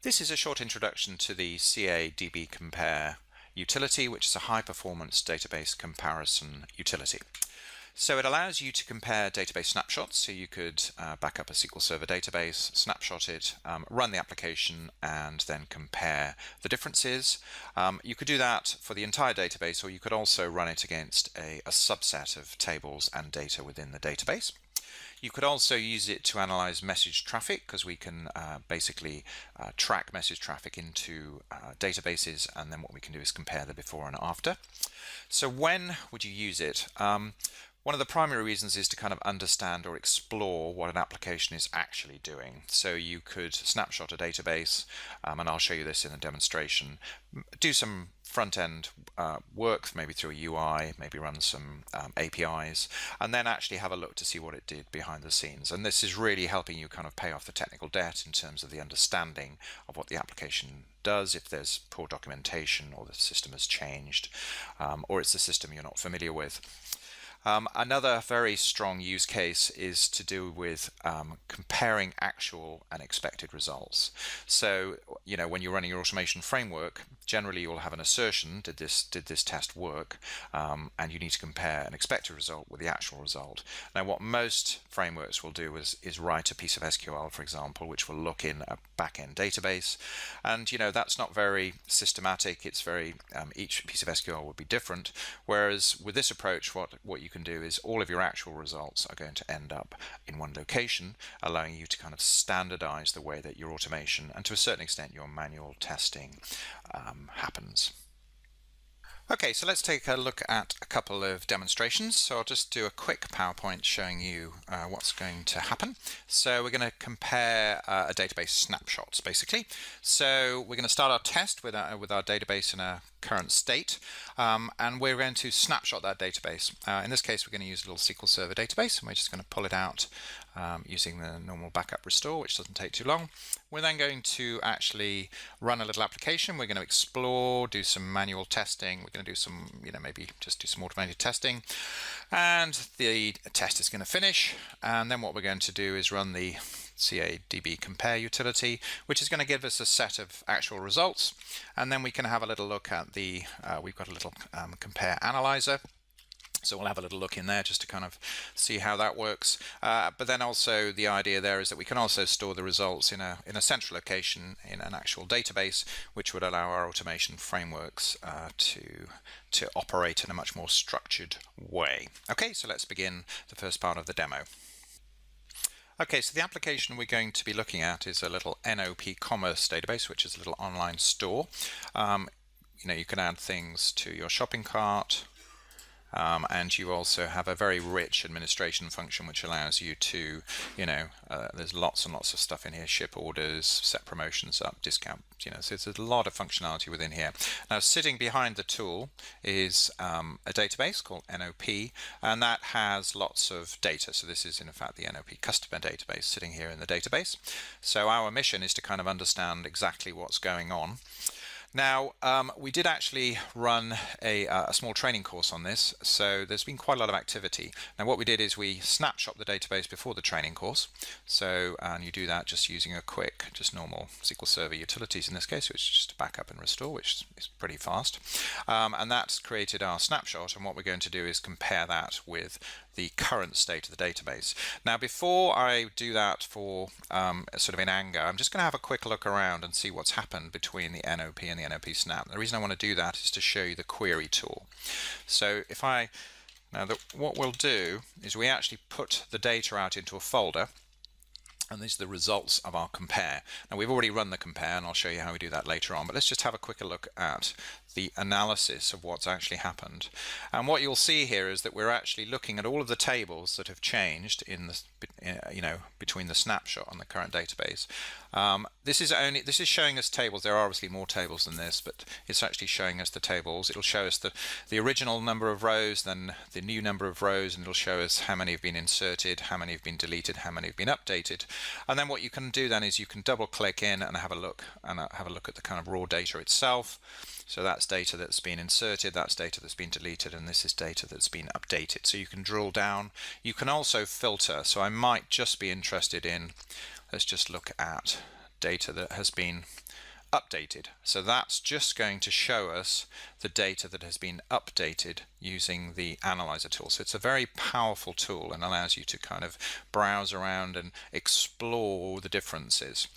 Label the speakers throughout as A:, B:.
A: This is a short introduction to the CA-DB Compare utility, which is a high-performance database comparison utility. So it allows you to compare database snapshots. So you could back up a SQL Server database, snapshot it, run the application, and then compare the differences. You could do that for the entire database, or you could also run it against a subset of tables and data within the database. You could also use it to analyze message traffic, because we can basically track message traffic into databases, and then what we can do is compare the before and after. So when would you use it? One of the primary reasons is to kind of understand or explore what an application is actually doing. So you could snapshot a database, and I'll show you this in a demonstration, do some front-end work, maybe through a UI, maybe run some APIs, and then actually have a look to see what it did behind the scenes. And this is really helping you kind of pay off the technical debt in terms of the understanding of what the application does, if there's poor documentation or the system has changed, or it's a system you're not familiar with. Another very strong use case is to do with comparing actual and expected results. So, you know, when you're running your automation framework, generally you'll have an assertion, did this test work? And you need to compare an expected result with the actual result. Now, what most frameworks will do is write a piece of SQL, for example, which will look in a back-end database. And, you know, that's not very systematic. It's very, each piece of SQL would be different. Whereas with this approach, what you can do is all of your actual results are going to end up in one location, allowing you to kind of standardize the way that your automation and to a certain extent your manual testing happens. Okay, so let's take a look at a couple of demonstrations. So I'll just do a quick PowerPoint showing you what's going to happen. So we're going to compare a database snapshots, basically. So we're going to start our test with our database in a current state, and we're going to snapshot that database. In this case, we're going to use a little SQL Server database, and we're just going to pull it out using the normal backup restore, which doesn't take too long. We're then going to actually run a little application. We're going to explore, do some manual testing. We're going to do some, you know, maybe just do some automated testing, and the test is going to finish. And then what we're going to do is run the CA-DB Compare utility, which is going to give us a set of actual results, and then we can have a little look at the we've got a little compare analyzer. So we'll have a little look in there just to kind of see how that works. But then also the idea there is that we can also store the results in a central location in an actual database, which would allow our automation frameworks to operate in a much more structured way. Okay, so let's begin the first part of the demo. Okay, so the application we're going to be looking at is a little NOP Commerce database, which is a little online store. You know, you can add things to your shopping cart, and you also have a very rich administration function which allows you to, you know, there's lots and lots of stuff in here, ship orders, set promotions up, discount, you know, so there's a lot of functionality within here. Now, sitting behind the tool is a database called NOP, and that has lots of data. So this is in fact the NOP customer database sitting here in the database. So our mission is to kind of understand exactly what's going on. Now, we did actually run a small training course on this, so there's been quite a lot of activity. Now, what we did is we snapshot the database before the training course. So, and you do that just using a quick, just normal SQL Server utilities in this case, which is just back up and restore, which is pretty fast. And that's created our snapshot, and what we're going to do is compare that with the current state of the database. Now, before I do that for sort of in anger, I'm just going to have a quick look around and see what's happened between the NOP and the NOP Snap. The reason I want to do that is to show you the query tool. So if what we'll do is we actually put the data out into a folder, and these are the results of our compare. Now, we've already run the compare, and I'll show you how we do that later on, but let's just have a quicker look at the analysis of what's actually happened. And what you'll see here is that we're actually looking at all of the tables that have changed in the, you know, between the snapshot and the current database. This is showing us tables. There are obviously more tables than this, but it's actually showing us the tables. It'll show us the original number of rows, then the new number of rows, and it'll show us how many have been inserted, how many have been deleted, how many have been updated. And then what you can do then is you can double click in and have a look at the kind of raw data itself. So that's data that's been inserted, that's data that's been deleted, and this is data that's been updated. So you can drill down. You can also filter. So I might just be interested in, let's just look at data that has been updated. So that's just going to show us the data that has been updated using the analyzer tool. So it's a very powerful tool and allows you to kind of browse around and explore the differences.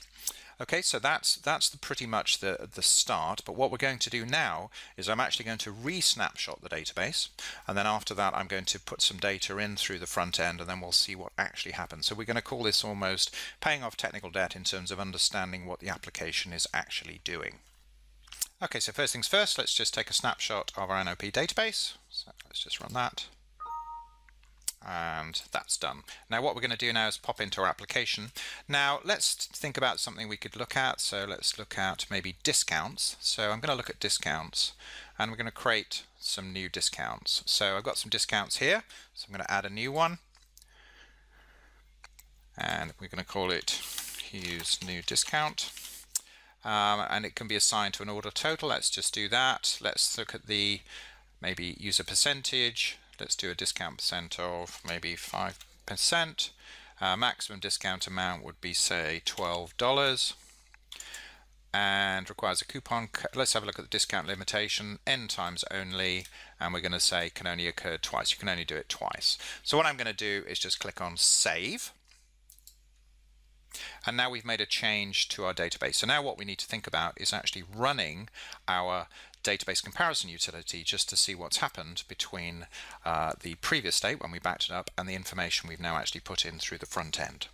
A: Okay, so that's pretty much the start, but what we're going to do now is I'm actually going to re-snapshot the database, and then after that I'm going to put some data in through the front end, and then we'll see what actually happens. So we're going to call this almost paying off technical debt in terms of understanding what the application is actually doing. Okay, so first things first, let's just take a snapshot of our NOP database. So let's just run that. And that's done. Now what we're going to do now is pop into our application. Now let's think about something we could look at. So let's look at maybe discounts. So I'm going to look at discounts, and we're going to create some new discounts. So I've got some discounts here, so I'm going to add a new one, and we're going to call it use new discount, and it can be assigned to an order total. Let's just do that. Let's look at the maybe use a percentage. Let's do a discount percent of maybe 5%. Maximum discount amount would be, say, $12, and requires a coupon. Let's have a look at the discount limitation, n times only, and we're going to say can only occur twice. You can only do it twice. So what I'm going to do is just click on save. And now we've made a change to our database. So now what we need to think about is actually running our database comparison utility just to see what's happened between the previous state when we backed it up and the information we've now actually put in through the front end.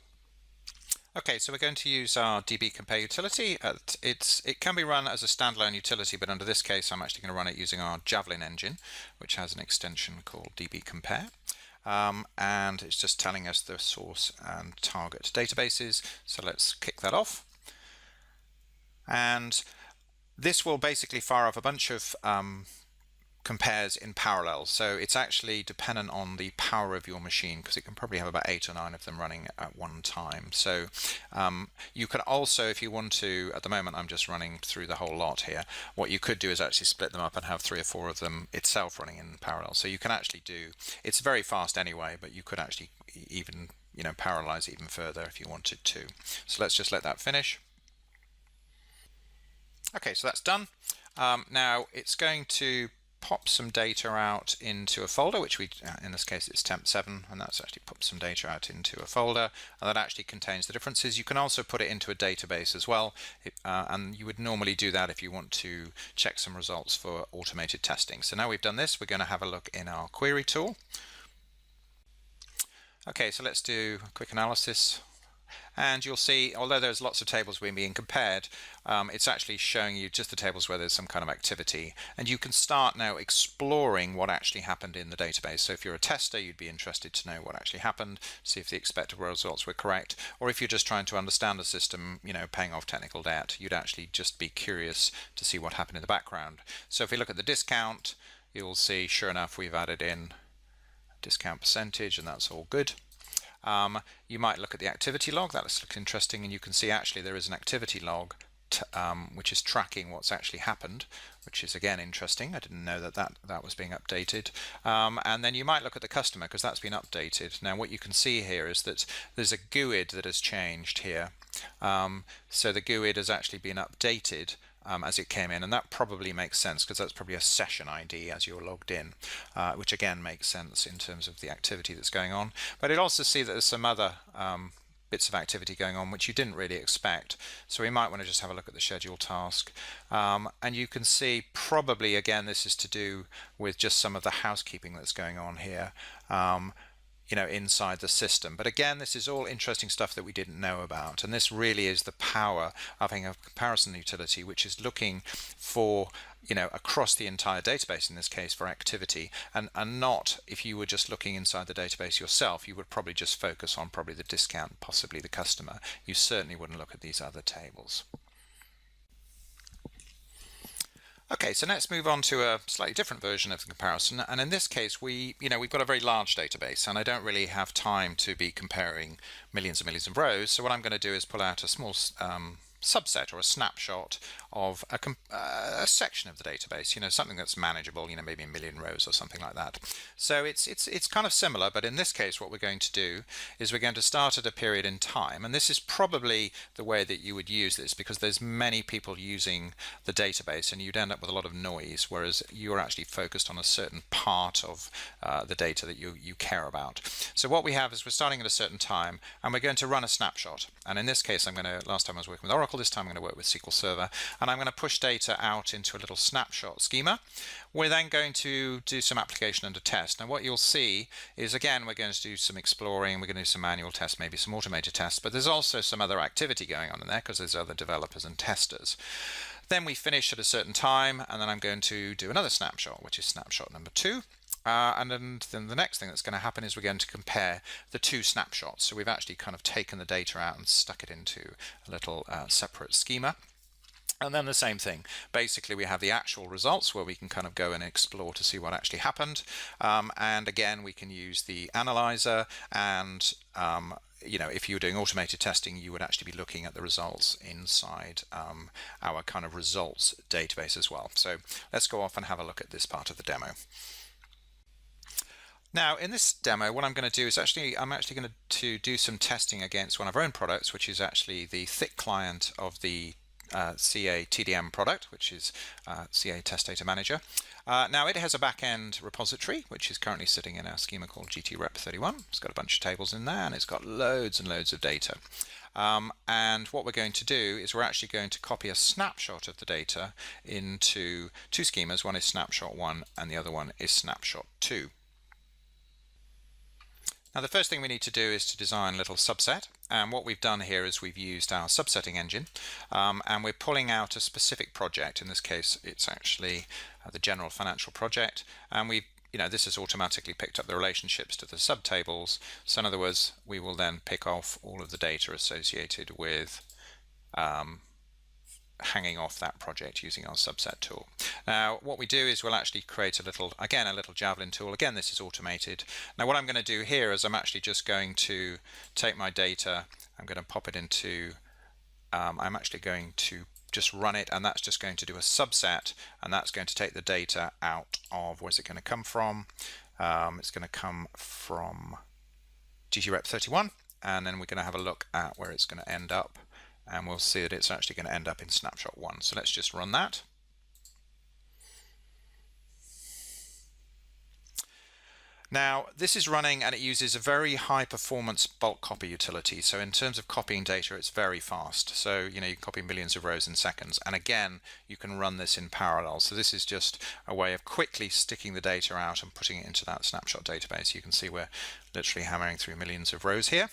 A: Okay, so we're going to use our DB compare utility. It can be run as a standalone utility, but under this case I'm actually going to run it using our Javelin engine, which has an extension called DB compare. And it's just telling us the source and target databases. So let's kick that off. And this will basically fire off a bunch of compares in parallel. So it's actually dependent on the power of your machine, because it can probably have about 8 or 9 of them running at one time. So you can also, if you want to, at the moment I'm just running through the whole lot here, what you could do is actually split them up and have 3 or 4 of them itself running in parallel. So you can actually do, it's very fast anyway, but you could actually even, parallelize even further if you wanted to. So let's just let that finish. Okay, so that's done. Now it's going to pop some data out into a folder, which we, in this case it's temp7, and that's actually put some data out into a folder, and that actually contains the differences. You can also put it into a database as well, and you would normally do that if you want to check some results for automated testing. So now we've done this, we're going to have a look in our query tool. Okay, so let's do a quick analysis. And you'll see, although there's lots of tables being compared, it's actually showing you just the tables where there's some kind of activity. And you can start now exploring what actually happened in the database. So if you're a tester, you'd be interested to know what actually happened, see if the expected results were correct. Or if you're just trying to understand the system, paying off technical debt, you'd actually just be curious to see what happened in the background. So if we look at the discount, you'll see, sure enough, we've added in discount percentage, and that's all good. You might look at the activity log. That looks interesting, and you can see actually there is an activity log which is tracking what's actually happened, which is again interesting. I didn't know that was being updated. And then you might look at the customer, because that's been updated. Now what you can see here is that there's a GUID that has changed here. So the GUID has actually been updated as it came in, and that probably makes sense because that's probably a session ID as you're logged in, which again makes sense in terms of the activity that's going on. But it also see that there's some other bits of activity going on which you didn't really expect, so we might want to just have a look at the schedule task, and you can see probably again this is to do with just some of the housekeeping that's going on here, inside the system. But again, this is all interesting stuff that we didn't know about, and this really is the power of having a comparison utility which is looking for across the entire database, in this case for activity, and not, if you were just looking inside the database yourself, you would probably just focus on probably the discount, possibly the customer. You certainly wouldn't look at these other tables. Okay, so let's move on to a slightly different version of the comparison, and in this case we've got a very large database, and I don't really have time to be comparing millions and millions of rows. So what I'm going to do is pull out a small subset or a snapshot of a section of the database, something that's manageable, maybe a million rows or something like that. So it's kind of similar, but in this case what we're going to do is we're going to start at a period in time, and this is probably the way that you would use this, because there's many people using the database and you'd end up with a lot of noise, whereas you're actually focused on a certain part of the data that you care about. So what we have is we're starting at a certain time and we're going to run a snapshot, and in this case last time I was working with Oracle, this time I'm going to work with SQL Server, and I'm going to push data out into a little snapshot schema. We're then going to do some application under test. Now what you'll see is, again, we're going to do some exploring, we're going to do some manual tests, maybe some automated tests, but there's also some other activity going on in there because there's other developers and testers. Then we finish at a certain time, and then I'm going to do another snapshot, which is snapshot number 2. And then the next thing that's going to happen is we're going to compare the two snapshots. So we've actually kind of taken the data out and stuck it into a little separate schema. And then the same thing. Basically, we have the actual results where we can kind of go and explore to see what actually happened. And again, we can use the analyzer, and if you were doing automated testing, you would actually be looking at the results inside our kind of results database as well. So let's go off and have a look at this part of the demo. Now in this demo, what I'm going to do is I'm actually going to do some testing against one of our own products, which is actually the thick client of the CA TDM product, which is CA Test Data Manager. Now it has a back-end repository which is currently sitting in our schema called GTREP31. It's got a bunch of tables in there and it's got loads and loads of data. And what we're going to do is we're actually going to copy a snapshot of the data into two schemas. One is snapshot 1 and the other one is snapshot 2. Now the first thing we need to do is to design a little subset, and what we've done here is we've used our subsetting engine, and we're pulling out a specific project. In this case it's actually the general financial project, and this has automatically picked up the relationships to the subtables. So in other words, we will then pick off all of the data associated with hanging off that project using our subset tool. Now what we do is we'll actually create a little Javelin tool. Again, this is automated. Now what I'm going to do here is I'm actually just going to take my data, I'm going to pop it into, I'm actually going to just run it, and that's just going to do a subset, and that's going to take the data out of, where's it going to come from? It's going to come from GTREP31, and then we're going to have a look at where it's going to end up. And we'll see that it's actually going to end up in snapshot 1. So let's just run that. Now this is running and it uses a very high performance bulk copy utility. So in terms of copying data, it's very fast. So you can copy millions of rows in seconds, and again you can run this in parallel. So this is just a way of quickly sticking the data out and putting it into that snapshot database. You can see we're literally hammering through millions of rows here.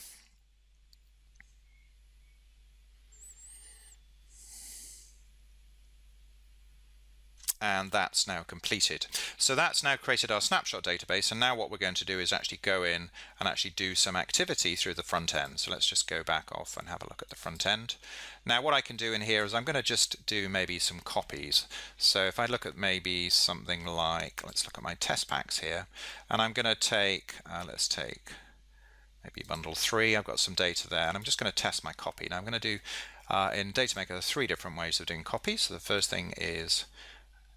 A: And that's now completed. So that's now created our snapshot database, and now what we're going to do is actually go in and actually do some activity through the front end. So let's just go back off and have a look at the front end. Now what I can do in here is I'm going to just do maybe some copies. So if I look at maybe something like, let's look at my test packs here, and I'm going to take, let's take maybe bundle 3. I've got some data there, and I'm just going to test my copy. Now I'm going to do, in DataMaker, there are 3 different ways of doing copies. So the first thing is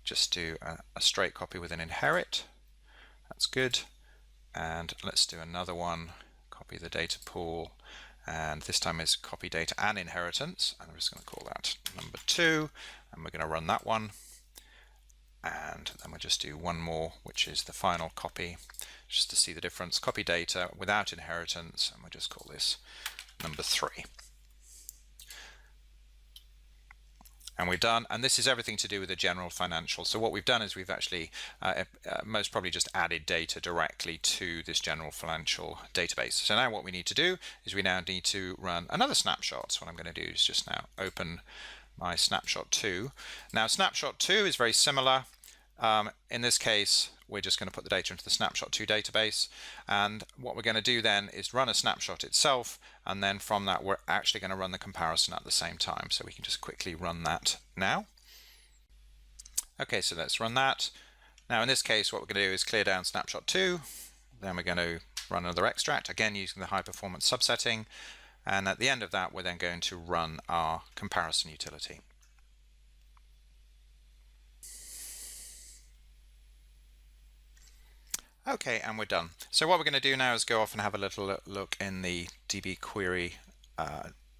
A: just do a straight copy with an inherit. That's good. And let's do another one, copy the data pool, and this time is copy data and inheritance, and I'm just going to call that number 2, and we're going to run that one. And then we'll just do one more, which is the final copy, just to see the difference. Copy data without inheritance, and we'll just call this number 3. And we're done, and this is everything to do with the general financial. So what we've done is we've actually most probably just added data directly to this general financial database. So now what we need to do is we now need to run another snapshot. So what I'm going to do is just now open my snapshot 2. Now snapshot 2 is very similar. In this case, we're just going to put the data into the snapshot 2 database, and what we're going to do then is run a snapshot itself, and then from that we're actually going to run the comparison at the same time. So we can just quickly run that now. Okay, so let's run that. Now in this case what we're going to do is clear down snapshot 2, then we're going to run another extract, again using the high performance subsetting, And at the end of that, we're then going to run our comparison utility. Okay, and we're done. So what we're going to do now is go off and have a little look in the DB query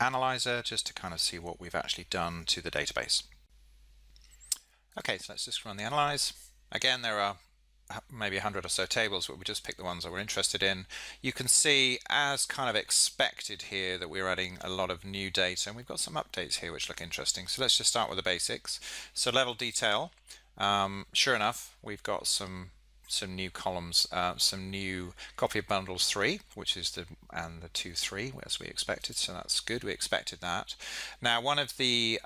A: analyzer, just to kind of see what we've actually done to the database. Okay, so let's just run the analyze. Again, there are maybe 100 or so tables, but we just pick the ones that we're interested in. You can see, as kind of expected here, that we're adding a lot of new data, and we've got some updates here which look interesting. So let's just start with the basics. So level detail, sure enough, we've got some new columns, some new copy of bundles 3, which is the 2.3 as we expected, so that's good. We expected that. Now, one of the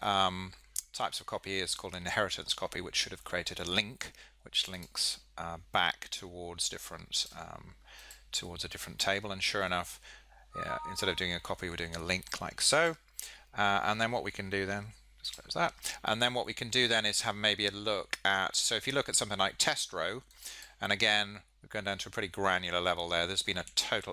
A: types of copy is called an inheritance copy, which should have created a link which links back towards towards a different table. And sure enough, yeah, instead of doing a copy, we're doing a link like so. And then what we can do then, just close that. And then what we can do then is have maybe a look at, so if you look at something like test row, and again, we've gone down to a pretty granular level there. There's been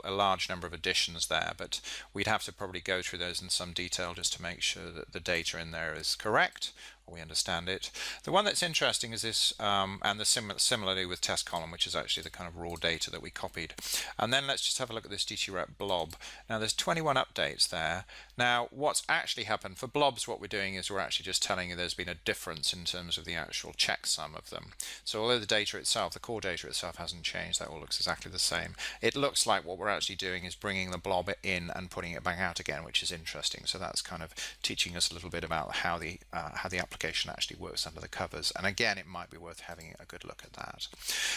A: a large number of additions there, but we'd have to probably go through those in some detail just to make sure that the data in there is correct, or we understand it. The one that's interesting is this, and similarly with test column, which is actually the kind of raw data that we copied. And then let's just have a look at this DTREP blob. Now there's 21 updates there. Now what's actually happened for blobs, what we're doing is we're actually just telling you there's been a difference in terms of the actual checksum of them. So although the data itself, the core data itself hasn't changed, that all looks exactly the same. It looks like what we're actually doing is bringing the blob in and putting it back out again, which is interesting. So that's kind of teaching us a little bit about how the application actually works under the covers. And again, it might be worth having a good look at that.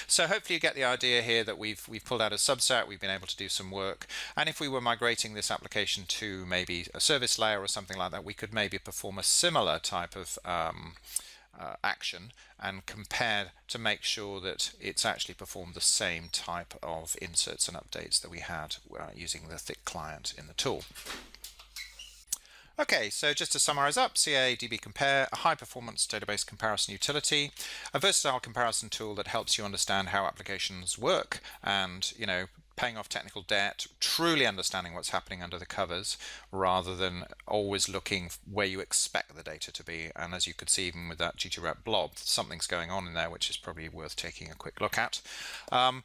A: So hopefully you get the idea here that we've pulled out a subset, we've been able to do some work. And if we were migrating this application to maybe a service layer or something like that, we could maybe perform a similar type of action and compare to make sure that it's actually performed the same type of inserts and updates that we had using the thick client in the tool. Okay, so just to summarize up, CA DB Compare, a high-performance database comparison utility, a versatile comparison tool that helps you understand how applications work and, paying off technical debt, truly understanding what's happening under the covers, rather than always looking where you expect the data to be. And as you could see, even with that GTREP blob, something's going on in there, which is probably worth taking a quick look at. And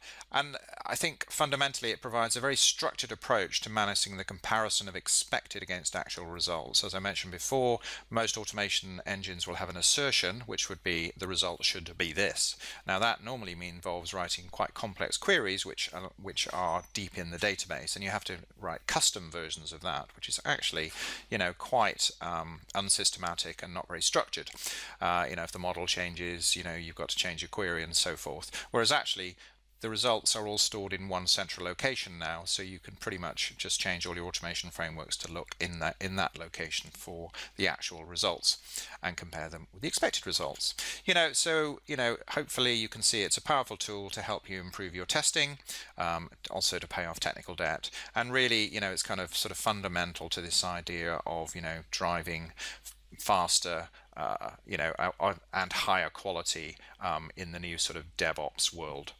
A: I think fundamentally it provides a very structured approach to managing the comparison of expected against actual results. As I mentioned before, most automation engines will have an assertion, which would be the result should be this. Now that normally involves writing quite complex queries, which are deep in the database, and you have to write custom versions of that, which is actually, quite unsystematic and not very structured. If the model changes, you've got to change your query and so forth. Whereas actually, the results are all stored in one central location now, so you can pretty much just change all your automation frameworks to look in that location for the actual results and compare them with the expected results. Hopefully you can see it's a powerful tool to help you improve your testing, also to pay off technical debt, and really, it's kind of sort of fundamental to this idea of, driving faster, and higher quality in the new sort of DevOps world.